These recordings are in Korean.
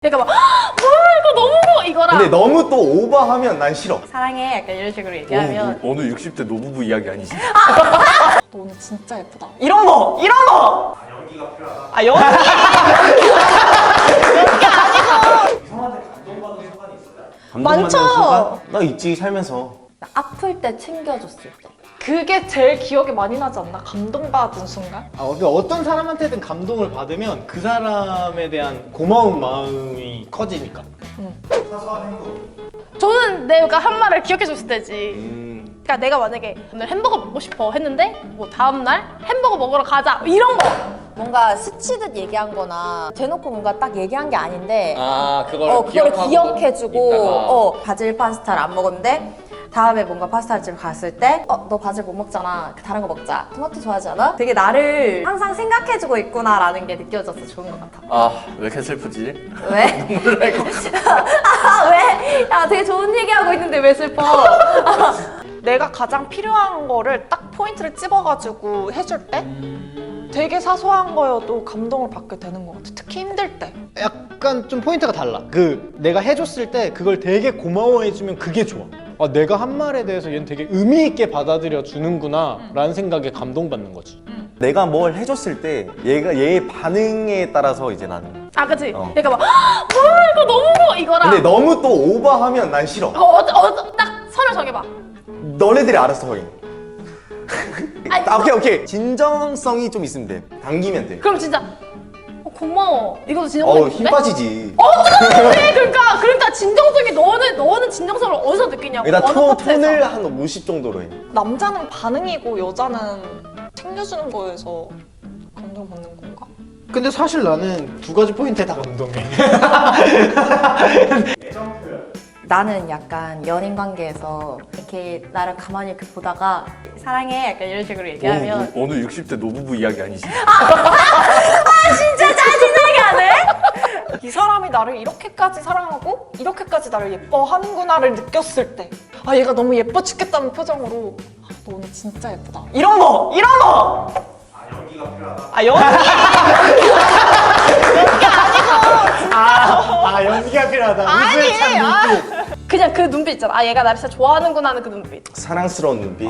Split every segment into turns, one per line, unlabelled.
그러니까 막 뭐야 이거 너무 뭐 이거랑
근데 너무 또 오버하면 난 싫어.
사랑해 약간 이런 식으로 얘기하면
오늘 60대 노부부 이야기 아니지?
너 오늘 진짜 예쁘다. 이런 거! 이런 거!
연기가 필요하다.
아, 연기!
이성한테 감동받은 순간이 있을까요?
많죠?
나 있지 살면서.
아플 때 챙겨줬을 때
그게 제일 기억에 많이 나지 않나? 감동받은 순간?
그러니까 어떤 사람한테든 감동을 받으면 그 사람에 대한 고마운 마음이 커지니까.
사소한 행동.
저는 내가 한 말을 기억해줬을 때지. 그러니까 내가 만약에 오늘 햄버거 먹고 싶어 했는데 뭐 다음날 햄버거 먹으러 가자 이런 거
뭔가 스치듯 얘기한 거나 대놓고 뭔가 딱 얘기한 게 아닌데
그걸
그걸 기억해주고 바질 파스타를 안 먹었는데 다음에 뭔가 파스타집을 갔을 때 너 바질 못 먹잖아 다른 거 먹자 토마토 좋아하지 않아? 되게 나를 항상 생각해주고 있구나라는 게 느껴져서 좋은 것 같아.
왜 이렇게 슬프지?
왜? 왜? 야 되게 좋은 얘기하고 있는데 왜 슬퍼?
내가 가장 필요한 거를 딱 포인트를 찝어가지고 해줄 때 되게 사소한 거여도 감동을 받게 되는 것 같아. 특히 힘들 때.
약간 좀 포인트가 달라. 내가 해줬을 때 그걸 되게 고마워해주면 그게 좋아. 내가 한 말에 대해서 얘는 되게 의미 있게 받아들여 주는구나 라는 생각에 감동받는 거지.
내가 뭘 해줬을 때 얘의 반응에 따라서 이제 나는.
아 그치? 그러니까 막 뭐야 이거 너무 뭐 이거랑
근데 너무 또 오버하면 난 싫어.
딱 선을 정해봐.
너네들이 알아서 해.
아니,
오케이. 진정성이 좀 있으면 돼. 당기면 돼.
그럼 진짜 고마워 이것도
힘
진정성인데?
빠지지.
그러니까 진정성이 너는 진정성을 어디서 느끼냐고.
일단
어느 파트에서.
톤을 한 50 정도로 해.
남자는 반응이고 여자는 챙겨주는 거에서 감동받는 건가?
근데 사실 나는 두 가지 포인트에 다 감동해.
애정 표현.
나는 약간 연인 관계에서 이렇게 나를 가만히 이렇게 보다가
사랑해 약간 이런 식으로 얘기하면
오늘 60대 노부부 이야기 아니지?
진짜 짜증나게 하네?
이 사람이 나를 이렇게까지 사랑하고 이렇게까지 나를 예뻐하는구나를 느꼈을 때 얘가 너무 예뻐 죽겠다는 표정으로 너 오늘 진짜 예쁘다. 이런 거! 이런 거!
연기가 필요하다.
연기!
연기가 필요하다.
아니 그냥 그 눈빛 있잖아. 얘가 나를 진짜 좋아하는구나 하는 그 눈빛.
사랑스러운 눈빛.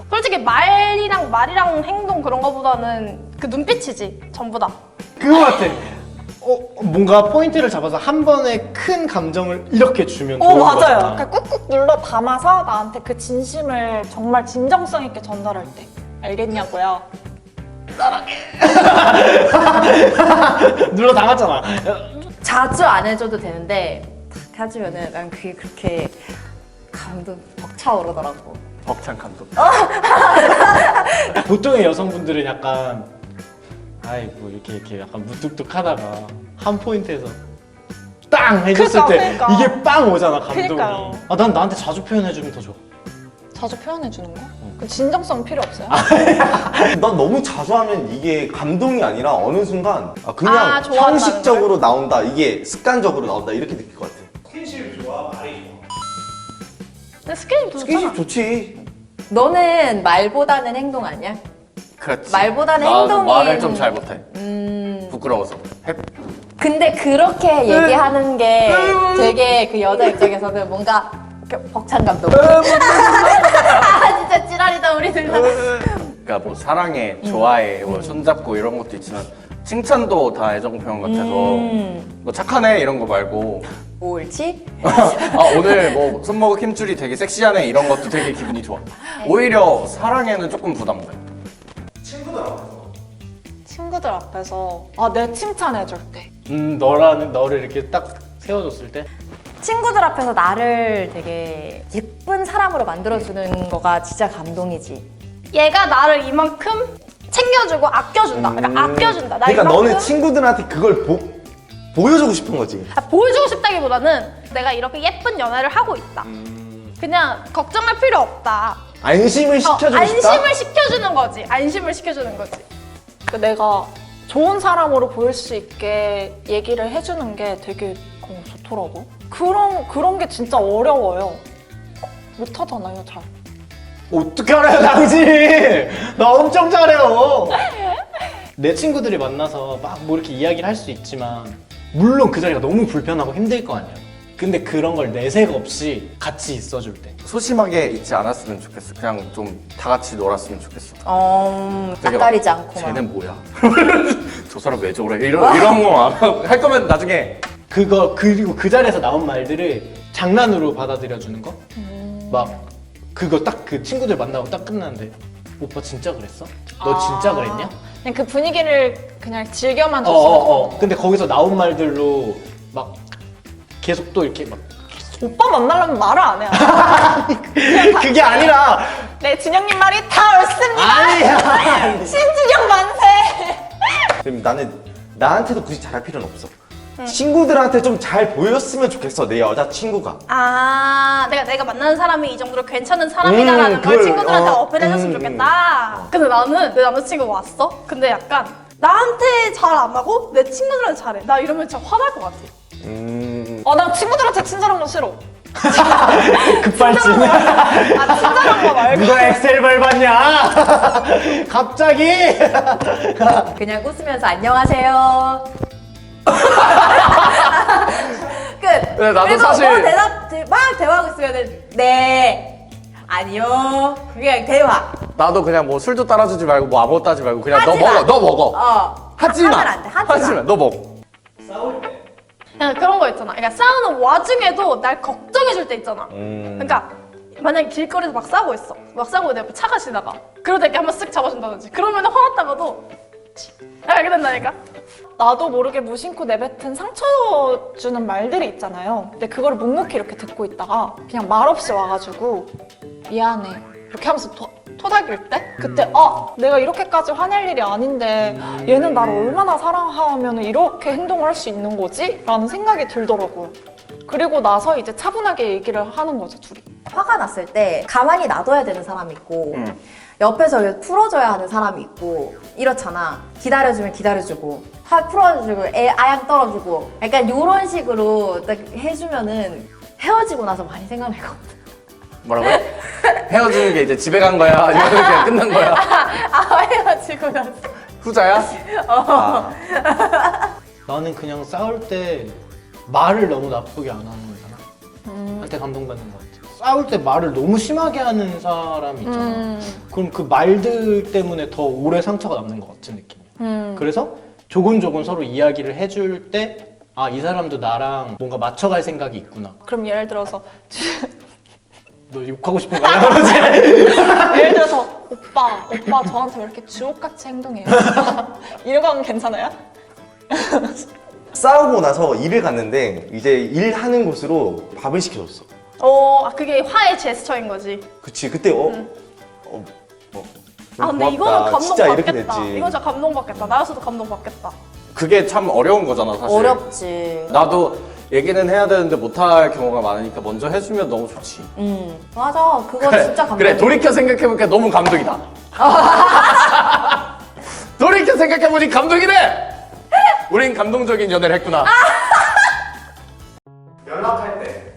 솔직히 말이랑 행동 그런 거보다는 그 눈빛이지 전부 다.
그거 같아. 뭔가 포인트를 잡아서 한 번에 큰 감정을 이렇게 주면 좋은 거
맞아요.
같아.
그러니까 꾹꾹 눌러 담아서 나한테 그 진심을 정말 진정성 있게 전달할 때 알겠냐고요?
눌러 담았잖아.
자주 안 해줘도 되는데 딱 해주면은 난 그게 그렇게 감동 벅차오르더라고.
벅찬 감동.
보통의 여성분들은 약간 뭐 이렇게 약간 무뚝뚝하다가 한 포인트에서 땅 해줬을 때
그러니까.
이게 빵 오잖아 감동이.
그러니까요.
난 나한테 자주 표현해주면 더 좋아.
자주 표현해주는 거? 그 진정성 필요 없어요?
난 너무 자주 하면 이게 감동이 아니라 어느 순간 그냥
좋아한다는
형식적으로 나온다. 이게 습관적으로 나온다. 이렇게 느낄 것 같아.
스킨십이 좋아, 말이 좋아.
근데 스킨십도 좋잖아.
스킨십 좋지.
너는 말보다는 행동 아니야?
그렇지.
말보다는
나는
행동이
말을 좀 잘 못해. 부끄러워서.
근데 그렇게 얘기하는 게 되게 그 여자 입장에서는 뭔가 이렇게 벅찬 감동.
진짜 찌라리다 우리들 다.
그러니까 뭐 사랑해, 좋아해, 뭐 손잡고 이런 것도 있지만 칭찬도 다 애정 표현 같아서 뭐 착하네 이런 거 말고
옳지?
오늘 뭐 손목에 힘줄이 되게 섹시하네 이런 것도 되게 기분이 좋아. 오히려 사랑해는 조금 부담돼.
친구들 앞에서.
친구들 앞에서 내 칭찬해줄 때
너를 이렇게 딱 세워줬을 때
친구들 앞에서 나를 되게 예쁜 사람으로 만들어주는 거가 진짜 감동이지.
얘가 나를 이만큼 챙겨주고 아껴준다. 그러니까 아껴준다. 나
그러니까
이만큼
너는 친구들한테 그걸 보여주고 싶은 거지.
보여주고 싶다기보다는 내가 이렇게 예쁜 연애를 하고 있다. 그냥 걱정할 필요 없다.
안심을 시켜주고 싶다.
안심을 시켜주는 거지. 안심을 시켜주는 거지.
그 내가 좋은 사람으로 보일 수 있게 얘기를 해주는 게 되게 좋더라고. 그런 게 진짜 어려워요. 못하잖아요, 잘.
어떻게 알아요 당신? 나 엄청 잘해요. 내 친구들이 만나서 막 뭐 이렇게 이야기를 할 수 있지만 물론 그 자리가 너무 불편하고 힘들 거 아니야. 근데 그런 걸 내색 없이 같이 있어줄 때.
소심하게 있지 않았으면 좋겠어. 그냥 좀 다 같이 놀았으면 좋겠어. 되게
낯가리지
막,
않고.
쟤는 뭐야? 저 사람 왜 저래? 이런 거 할 거면 나중에
그리고 그 자리에서 나온 말들을 장난으로 받아들여 주는 거. 막 그거 딱 그 친구들 만나고 딱 끝났는데 오빠 진짜 그랬어? 너 진짜 그랬냐?
그냥 그 분위기를 그냥 즐겨만 줬어.
근데 거기서 나온 말들로 막 계속 또 이렇게 막
오빠 만나려면 말을 안 해요.
그게 아니라
네, 진영님 말이 다 옳습니다.
아니야.
신진영 만세.
그럼 나는 나한테도 굳이 잘할 필요는 없어. 친구들한테 좀 잘 보였으면 좋겠어, 내 여자친구가.
아, 내가 만나는 사람이 이 정도로 괜찮은 사람이다라는 걸
그걸,
친구들한테 어필해줬으면 좋겠다. 근데 나는 내 남자친구 왔어? 근데 약간 나한테 잘 안 하고 내 친구들한테 잘해. 나 이러면 진짜 화날 것 같아.
나 친구들한테 친절한 거 싫어.
급발진.
친절한 거 말고.
누가 엑셀 밟았냐? 갑자기.
그냥 웃으면서 안녕하세요. 끝.
네, 나도
그리고
사실-
뭐 막 대화하고 있으면은 네 아니요 그냥 대화.
나도 그냥 뭐 술도 따라주지 말고 뭐 아무것도 하지 말고 그냥 너
하지 마.
먹어, 너 먹어. 하지 마.
하면 안 돼. 하지 마.
너 먹어.
싸울 때
그냥 그런 거 있잖아. 그러니까 싸우는 와중에도 날 걱정해줄 때 있잖아. 그러니까 만약에 길거리에서 막 싸우고 있어. 막 싸우고 내 옆에 차가 지나가. 그러다 이렇게 한번 쓱 잡아준다든지. 그러면 화났다가도 이렇게 된다니까.
나도 모르게 무심코 내뱉은 상처 주는 말들이 있잖아요. 근데 그거를 묵묵히 이렇게 듣고 있다가 그냥 말없이 와가지고 미안해 이렇게 하면서 토닥일 때 그때 내가 이렇게까지 화낼 일이 아닌데 얘는 나를 얼마나 사랑하면 이렇게 행동을 할 수 있는 거지? 라는 생각이 들더라고요. 그리고 나서 이제 차분하게 얘기를 하는 거죠, 둘이.
화가 났을 때 가만히 놔둬야 되는 사람이 있고 옆에서 풀어줘야 하는 사람이 있고 이렇잖아. 기다려주면 기다려주고 화 풀어주고 아양 떨어주고 약간 이런 식으로 딱 해주면은 헤어지고 나서 많이 생각나거든.
뭐라고요? 헤어지는 게 이제 집에 간 거야? 아니면 그냥 끝난 거야?
헤어지고 나서.
후자야? 아,
나는 그냥 싸울 때 말을 너무 나쁘게 안 하는 사람 한테 감동받는 것 같아. 싸울 때 말을 너무 심하게 하는 사람이 있잖아. 그럼 그 말들 때문에 더 오래 상처가 남는 것 같은 느낌이야. 그래서 조곤조곤 서로 이야기를 해줄 때 아, 이 사람도 나랑 뭔가 맞춰갈 생각이 있구나.
그럼 예를 들어서
너 욕하고 싶은 거 아니야?
예를 들어서 오빠 저한테 왜 이렇게 주옥같이 행동해요? 이런 건 괜찮아요?
싸우고 나서 일을 갔는데 이제 일하는 곳으로 밥을 시켜줬어.
그게 화의 제스처인 거지.
그치, 그때
근데
고맙다.
이거는
진짜 이렇게
감동받겠다.
됐지.
이건 진짜 감동받겠다. 나였어도 감동받겠다.
그게 참 어려운 거잖아, 사실.
어렵지.
나도 얘기는 해야 되는데 못할 경우가 많으니까 먼저 해주면 너무 좋지.
맞아. 그거 진짜 감동.
그래, 돌이켜 생각해보니까 너무 감동이다. 돌이켜 생각해보니 감동이네! 우린 감동적인 연애를 했구나.
연락할 때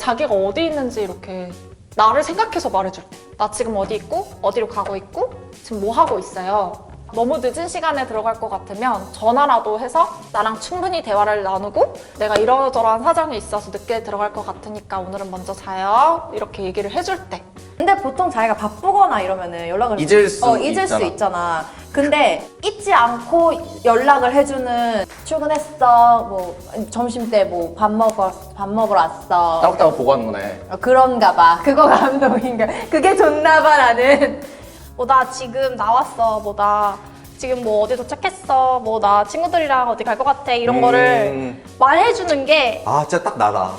자기가 어디 있는지 이렇게 나를 생각해서 말해줄 때. 나 지금 어디 있고, 어디로 가고 있고, 지금 뭐 하고 있어요. 너무 늦은 시간에 들어갈 것 같으면 전화라도 해서 나랑 충분히 대화를 나누고 내가 이러저러한 사정이 있어서 늦게 들어갈 것 같으니까 오늘은 먼저 자요. 이렇게 얘기를 해줄 때.
근데 보통 자기가 바쁘거나 이러면은 연락을
잊을 수
잊을 수
있잖아.
있잖아. 근데 잊지 않고 연락을 해주는 출근했어. 뭐 점심 때 뭐 밥 먹으러 왔어.
따박따박 보고 하는 거네.
그런가 봐. 그거 감동인가. 그게 좋나 봐 나는.
나 지금 나왔어. 나 지금 뭐 어디 도착했어. 나 친구들이랑 어디 갈 것 같아. 이런 거를 말해주는 게
아, 진짜 딱 나다.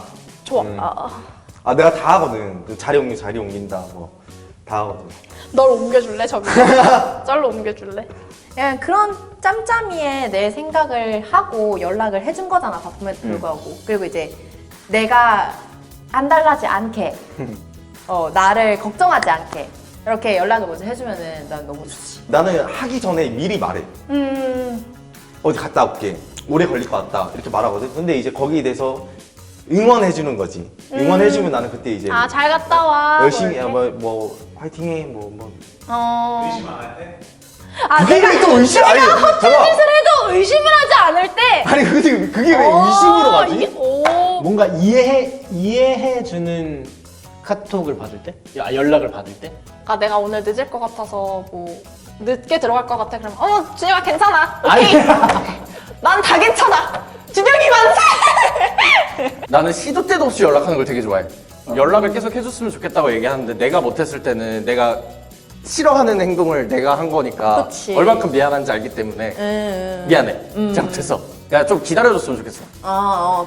좋아.
내가 다 하거든. 그 자리 옮긴다, 뭐. 다 하거든.
널 옮겨줄래? 저기. 쩔로 옮겨줄래?
그냥 그런 짬짬이에 내 생각을 하고 연락을 해준 거잖아. 바쁨에도 불구하고. 그리고 이제 내가 안달나지 않게 나를 걱정하지 않게 이렇게 연락을 먼저 해주면은 난 너무 좋지.
나는 하기 전에 미리 말해. 어디 갔다 올게. 오래 걸릴 것 같다. 이렇게 말하거든. 근데 이제 거기에 대해서 응원해주는 거지. 응원해주면 나는 그때 이제
잘 갔다 와.
열심히,
이렇게.
화이팅해,
의심 안 할 때
그게 또 의심 아니,
헛짓을 해도 의심을 하지 않을 때.
아니 그게 왜 의심으로 가지?
뭔가 이해해주는 카톡을 받을 때? 연락을 받을 때?
그러니까 내가 오늘 늦을 것 같아서 뭐 늦게 들어갈 것 같아. 그러면 준영아 괜찮아. 오케이. 난 다 괜찮아. 준영이 만세.
나는 시도 때도 없이 연락하는 걸 되게 좋아해. 연락을 계속 해줬으면 좋겠다고 얘기하는데 내가 못했을 때는 내가 싫어하는 행동을 내가 한 거니까
그치.
얼만큼 미안한지 알기 때문에 미안해. 잘못했어. 야, 좀 기다려줬으면 좋겠어.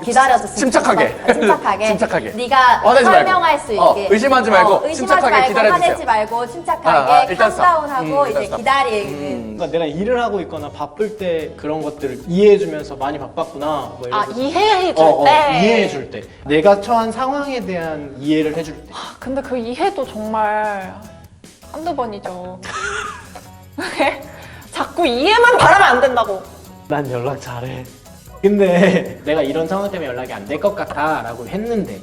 기다려줬으면
침착하게.
좋겠어. 침착하게.
침착하게.
네가
화내지 말고.
설명할 수 있게.
의심하지 말고 침착하게
말고,
기다려주세요.
화내지 말고 침착하게
일단
캄다운하고
일단
이제
stop.
기다리는.
그러니까 내가 일을 하고 있거나 바쁠 때 그런 것들을 이해해주면서 많이 바빴구나. 뭐 이러면서
이해해줄 때.
이해해줄 때. 내가 처한 상황에 대한 이해를 해줄 때.
근데 그 이해도 정말 한두 번이죠. 자꾸 이해만 바라면 안 된다고.
난 연락 잘해. 근데 내가 이런 상황 때문에 연락이 안 될 것 같아 라고 했는데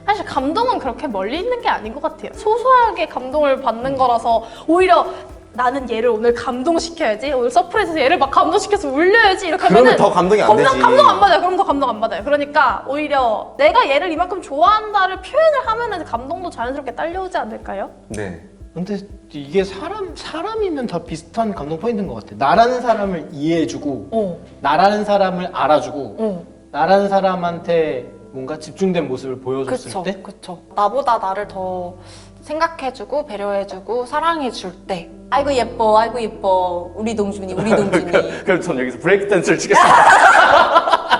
사실 감동은 그렇게 멀리 있는 게 아닌 것 같아요. 소소하게 감동을 받는 거라서 오히려 나는 얘를 오늘 감동시켜야지. 오늘 서프라이즈에서 얘를 막 감동시켜서 울려야지. 이렇게
그러면
하면은
더 감동이 안 되지.
감동 안 받아요. 그럼 더 감동 안 받아요. 그러니까 오히려 내가 얘를 이만큼 좋아한다를 표현을 하면은 감동도 자연스럽게 딸려오지 않을까요?
네.
근데 이게 사람이면 다 비슷한 감동 포인트인 것 같아. 나라는 사람을 이해해주고 나라는 사람을 알아주고 나라는 사람한테 뭔가 집중된 모습을 보여줬을
그쵸,
때
그쵸. 나보다 나를 더 생각해주고 배려해주고 사랑해줄 때.
아이고 예뻐 우리 동준이
그럼 전 여기서 브레이크 댄스를 치겠습니다.